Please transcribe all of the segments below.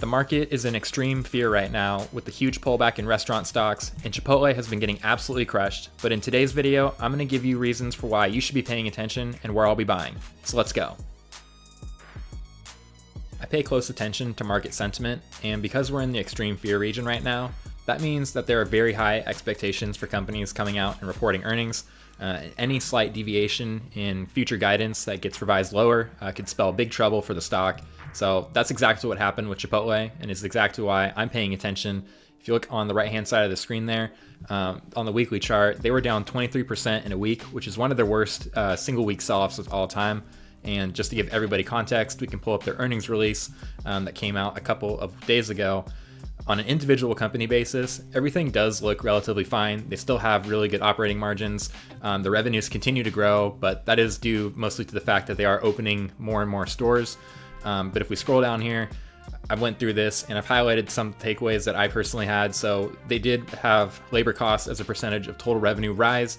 The market is in extreme fear right now with the huge pullback in restaurant stocks, and Chipotle has been getting absolutely crushed. But in today's video, I'm going to give you reasons for why you should be paying attention and where I'll be buying. So let's go. I pay close attention to market sentiment, and because we're in the extreme fear region right now, that means that there are very high expectations for companies coming out and reporting earnings. Any slight deviation in future guidance that gets revised lower could spell big trouble for the stock. So that's exactly what happened with Chipotle, and it's exactly why I'm paying attention. If you look on the right-hand side of the screen there, on the weekly chart, they were down 23% in a week, which is one of their worst single-week sell-offs of all time. And just to give everybody context, we can pull up their earnings release that came out a couple of days ago. On an individual company basis, everything does look relatively fine. They still have really good operating margins. The revenues continue to grow, but that is due mostly to the fact that they are opening more and more stores. But if we scroll down here, I went through this and I've highlighted some takeaways that I personally had. So they did have labor costs as a percentage of total revenue rise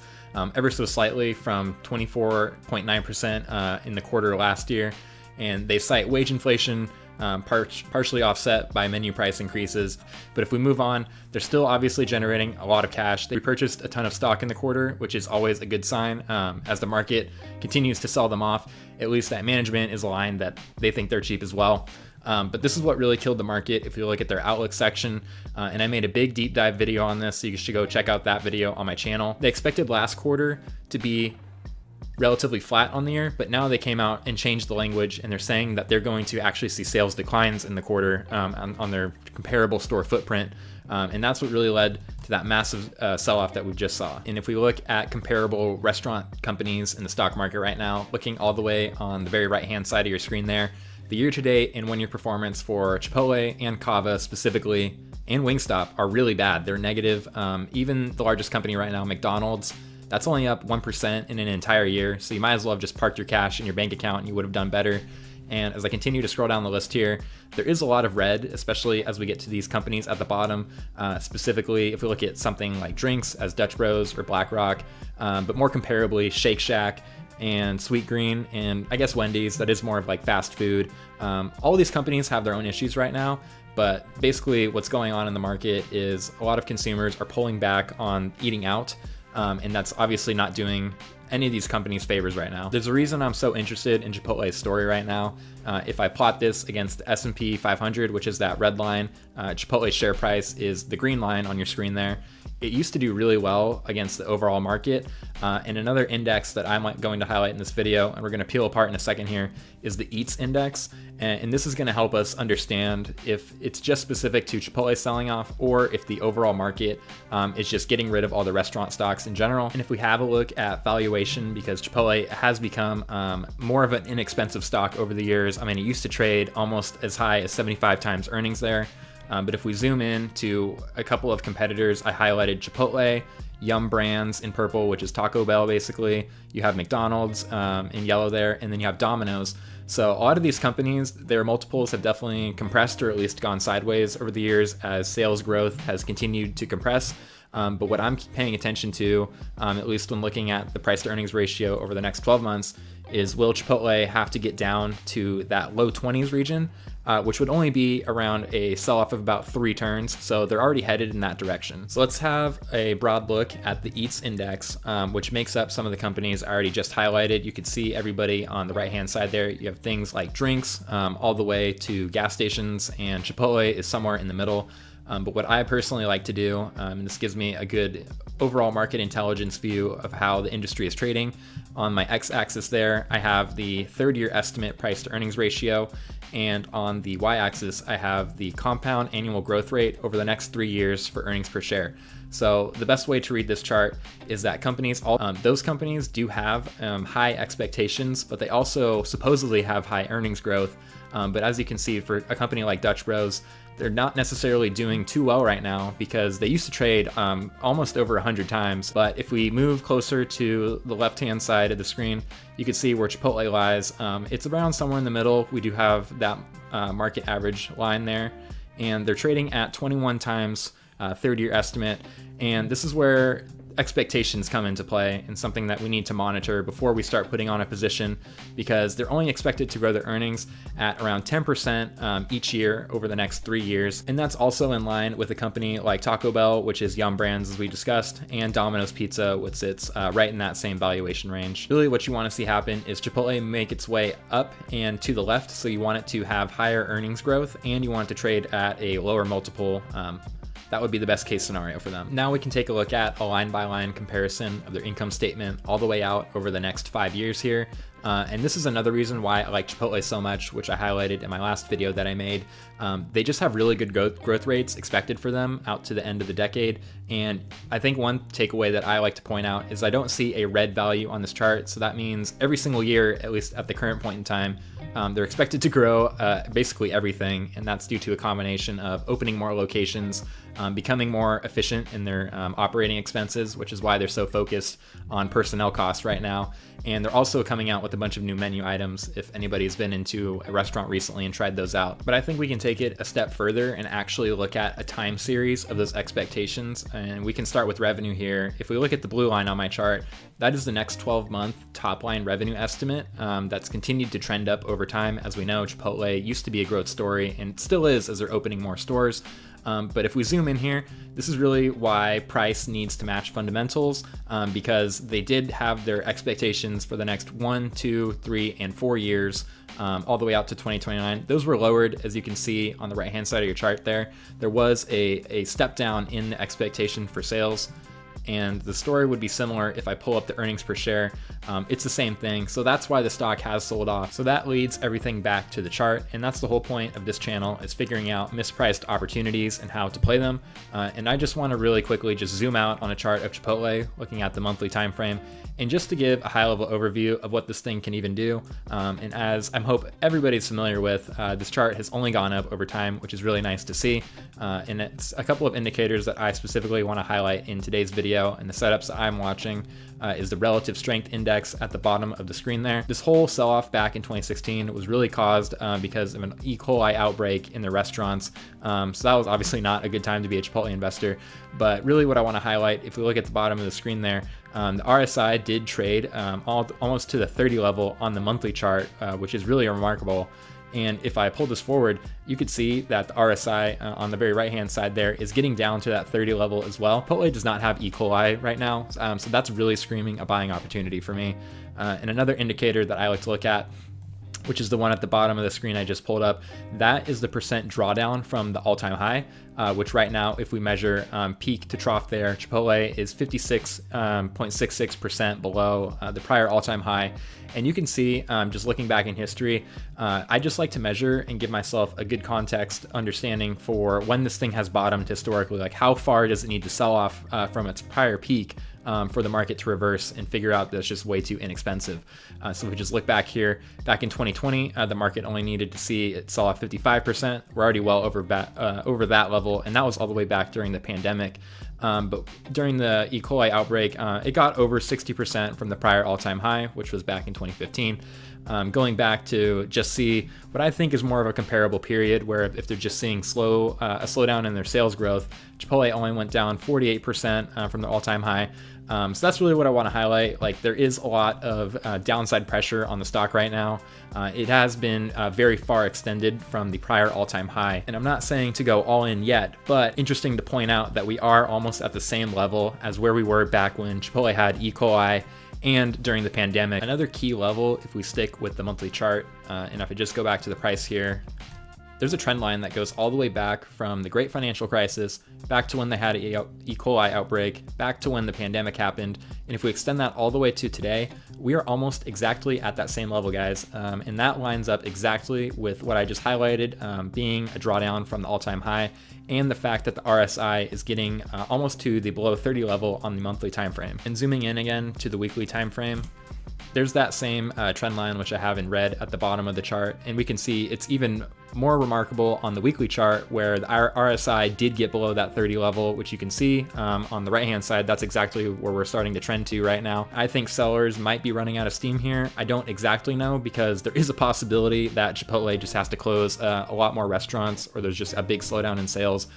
ever so slightly from 24.9% in the quarter last year. And they cite wage inflation partially offset by menu price increases. But if we move on, they're still obviously generating a lot of cash. They purchased a ton of stock in the quarter, which is always a good sign. As the market continues to sell them off, at least that management is aligned that they think they're cheap as well. But this is what really killed the market if you look at their outlook section. And I made a big deep dive video on this, so you should go check out that video on my channel. They expected last quarter to be relatively flat on the year, but now they came out and changed the language, and they're saying that they're going to actually see sales declines in the quarter on their comparable store footprint. And that's what really led to that massive sell-off that we just saw. And if we look at comparable restaurant companies in the stock market right now, looking all the way on the very right-hand side of your screen there, the year-to-date and one-year performance for Chipotle and Cava specifically, and Wingstop are really bad. They're negative. Even the largest company right now, McDonald's, that's only up 1% in an entire year. So you might as well have just parked your cash in your bank account and you would have done better. And as I continue to scroll down the list here, there is a lot of red, especially as we get to these companies at the bottom. Specifically, if we look at something like drinks as Dutch Bros or BlackRock, but more comparably, Shake Shack and Sweetgreen, and I guess Wendy's, that is more of like fast food. All of these companies have their own issues right now, but basically what's going on in the market is a lot of consumers are pulling back on eating out. And that's obviously not doing any of these companies favors right now. There's a reason I'm so interested in Chipotle's story right now. If I plot this against the S&P 500, which is that red line, Chipotle's share price is the green line on your screen there. It used to do really well against the overall market. And another index that I'm going to highlight in this video, and we're going to peel apart in a second here, is the EATZ index. And this is going to help us understand if it's just specific to Chipotle selling off or if the overall market is just getting rid of all the restaurant stocks in general. And if we have a look at valuation, because Chipotle has become more of an inexpensive stock over the years. I mean, it used to trade almost as high as 75 times earnings there. But if we zoom in to a couple of competitors, I highlighted Chipotle, Yum Brands in purple, which is Taco Bell basically. You have McDonald's in yellow there, and then you have Domino's. So a lot of these companies, their multiples have definitely compressed or at least gone sideways over the years as sales growth has continued to compress. But what I'm paying attention to, at least when looking at the price to earnings ratio over the next 12 months, is will Chipotle have to get down to that low 20s region, which would only be around a sell-off of about 3 turns. So they're already headed in that direction. So let's have a broad look at the EATZ index, which makes up some of the companies I already just highlighted. You can see everybody on the right-hand side there. You have things like drinks all the way to gas stations, and Chipotle is somewhere in the middle. But what I personally like to do, and this gives me a good overall market intelligence view of how the industry is trading. On my x-axis there, I have the third-year estimate price to earnings ratio, and on the y-axis, I have the compound annual growth rate over the next 3 years for earnings per share. So the best way to read this chart is that those companies do have high expectations, but they also supposedly have high earnings growth. But as you can see, for a company like Dutch Bros, they're not necessarily doing too well right now because they used to trade almost over 100 times. But if we move closer to the left-hand side of the screen, you can see where Chipotle lies. It's around somewhere in the middle. We do have that market average line there, and they're trading at 21 times third-year estimate. And this is where expectations come into play and something that we need to monitor before we start putting on a position, because they're only expected to grow their earnings at around 10% each year over the next 3 years. And that's also in line with a company like Taco Bell, which is Yum Brands, as we discussed, and Domino's Pizza, which sits right in that same valuation range. Really what you want to see happen is Chipotle make its way up and to the left. So you want it to have higher earnings growth, and you want it to trade at a lower multiple. That would be the best case scenario for them. Now we can take a look at a line by line comparison of their income statement all the way out over the next 5 years here. And this is another reason why I like Chipotle so much, which I highlighted in my last video that I made. They just have really good growth rates expected for them out to the end of the decade. And I think one takeaway that I like to point out is I don't see a red value on this chart. So that means every single year, at least at the current point in time, they're expected to grow basically everything. And that's due to a combination of opening more locations, becoming more efficient in their operating expenses, which is why they're so focused on personnel costs right now. And they're also coming out with a bunch of new menu items if anybody's been into a restaurant recently and tried those out. But I think we can take it a step further and actually look at a time series of those expectations. And we can start with revenue here. If we look at the blue line on my chart, that is the next 12-month top line revenue estimate that's continued to trend up over time. As we know, Chipotle used to be a growth story and still is as they're opening more stores. But if we zoom in here, this is really why price needs to match fundamentals, because they did have their expectations for the next 1, 2, 3, and 4 years, all the way out to 2029. Those were lowered, as you can see on the right-hand side of your chart there. There was a step down in the expectation for sales. And the story would be similar if I pull up the earnings per share. It's the same thing. So that's why the stock has sold off. So that leads everything back to the chart. And that's the whole point of this channel, is figuring out mispriced opportunities and how to play them. And I just want to really quickly just zoom out on a chart of Chipotle, looking at the monthly time frame, and just to give a high-level overview of what this thing can even do. And as I hope everybody's familiar with, this chart has only gone up over time, which is really nice to see. And it's a couple of indicators that I specifically want to highlight in today's video and the setups that I'm watching is the relative strength index at the bottom of the screen there. This whole sell-off back in 2016 was really caused because of an E. coli outbreak in the restaurants. So that was obviously not a good time to be a Chipotle investor. But really what I want to highlight, if we look at the bottom of the screen there, the RSI did trade almost to the 30 level on the monthly chart, which is really remarkable. And if I pull this forward, you could see that the RSI on the very right-hand side there is getting down to that 30 level as well. Chipotle does not have E. coli right now, so that's really screaming a buying opportunity for me. And another indicator that I like to look at, which is the one at the bottom of the screen I just pulled up, that is the percent drawdown from the all-time high, which right now, if we measure peak to trough there, Chipotle is 56.66% below the prior all-time high. And you can see, just looking back in history, I just like to measure and give myself a good context understanding for when this thing has bottomed historically, like how far does it need to sell off from its prior peak for the market to reverse and figure out that it's just way too inexpensive. So if we just look back here, back in 2020, the market only needed to see it sell off 55%. We're already well over that level, and that was all the way back during the pandemic. But during the E. coli outbreak, it got over 60% from the prior all-time high, which was back in 2015. Going back to just see what I think is more of a comparable period, where if they're just seeing a slowdown in their sales growth, Chipotle only went down 48% from the all-time high. So that's really what I want to highlight. Like, there is a lot of downside pressure on the stock right now. It has been very far extended from the prior all-time high. And I'm not saying to go all in yet, but interesting to point out that we are almost at the same level as where we were back when Chipotle had E. coli and during the pandemic. Another key level, if we stick with the monthly chart, and if I just go back to the price here, there's a trend line that goes all the way back from the great financial crisis, back to when they had an E. coli outbreak, back to when the pandemic happened. And if we extend that all the way to today, we are almost exactly at that same level, guys. And that lines up exactly with what I just highlighted, being a drawdown from the all-time high, and the fact that the RSI is getting almost to the below 30 level on the monthly time frame. And zooming in again to the weekly time frame, there's that same trend line, which I have in red at the bottom of the chart, and we can see it's even more remarkable on the weekly chart, where the RSI did get below that 30 level, which you can see on the right hand side. That's exactly where we're starting to trend to right now. I think sellers might be running out of steam here. I don't exactly know, because there is a possibility that Chipotle just has to close a lot more restaurants, or there's just a big slowdown in sales.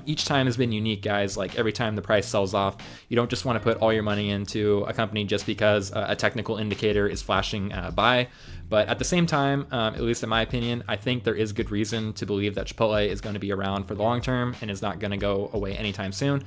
Each time has been unique, guys. Like every time the price sells off, you don't just want to put all your money into a company just because a technical indicator is flashing buy. But at the same time, at least in my opinion, I think there is good reason to believe that Chipotle is going to be around for the long term and is not going to go away anytime soon.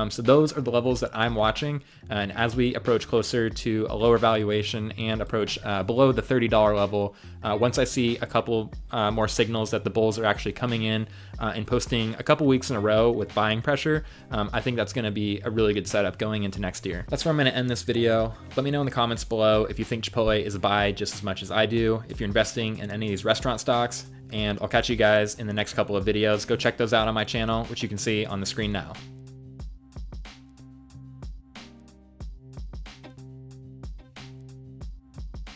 So those are the levels that I'm watching. And as we approach closer to a lower valuation and approach below the $30 level, once I see a couple more signals that the bulls are actually coming in and posting a couple weeks in a row with buying pressure, I think that's going to be a really good setup going into next year. That's where I'm going to end this video. Let me know in the comments below if you think Chipotle is a buy just as much as I do, if you're investing in any of these restaurant stocks, and I'll catch you guys in the next couple of videos. Go check those out on my channel, which you can see on the screen now.